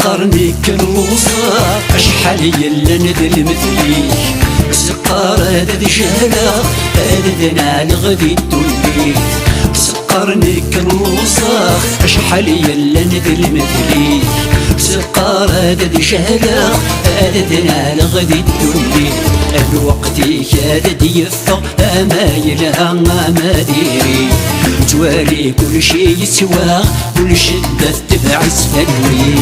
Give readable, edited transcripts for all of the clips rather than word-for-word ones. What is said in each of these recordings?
سقرني كنوصا شحال يلا ندل مثليك سقر هذا جهلا هذا نال غدي توليك سقرني كنوصا شحال يلا ندل مثليك سقر هذا جهلا هذا نال غدي توليك الوقت كاد يفق ما يلها ما ديري توالي كل شي يسوى كل شدة تبع سفلوي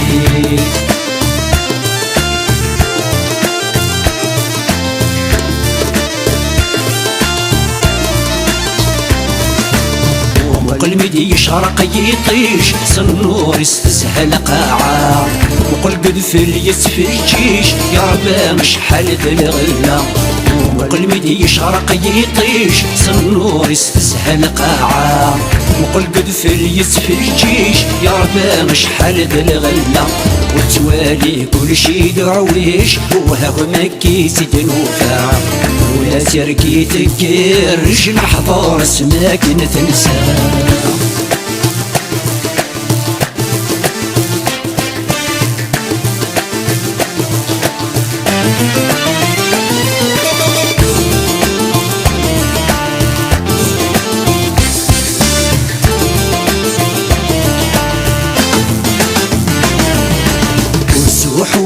قلبي يشرق يطيش صنور يستسهل قاعة وقلب دفل يسفجيش يا ربا مش حال الغلة قلبي يشرق يطيش صنور يستسهل قاعة وقلب دفل يسفجيش يا ربا مش حال الغلة وتوالي كل شي دعويش وهو مكي سيد نوفا ولا سركي تكرش محضور اسماك نتنسى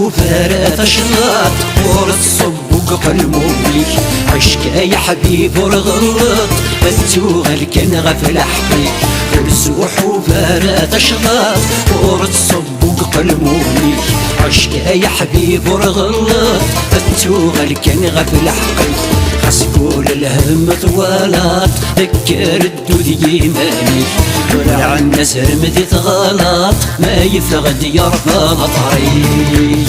وفارات شلاط ورد صبوك قلموميك عشك يا حبيب ورغلط التوغل كان غفل حقيك ورسوح وفارات شلاط ورد صبوك قلموميك عشك يا حبيب ورغلط التوغل كان غفل حقيك خسكول الهم طوالات ذكر الدود يمانيك ورع الناس رمدت غلط ما يفغد يرفع الطريق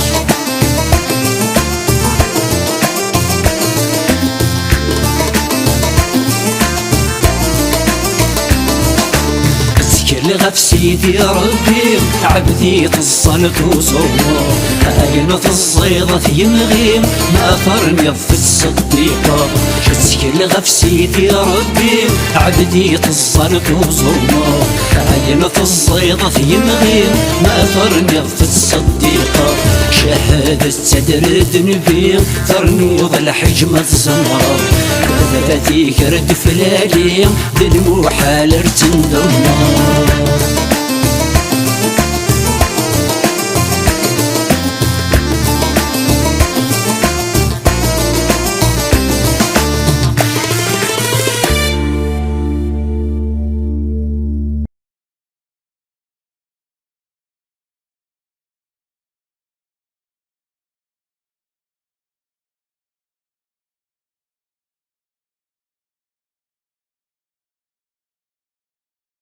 غف سيدي ربي عبدي تصلت وصومه عين في الصيدة يمغيم ما فرني في الصديقة شتك غف سيدي ربي عبدي تصلت وصومه عين في الصيدة يمغيم ما فرني في الصديقة شهادة تدرد نبيم ترنوض الحجمة الزمرة وذاتي كرد فلاليم دلمو حال ارتندمه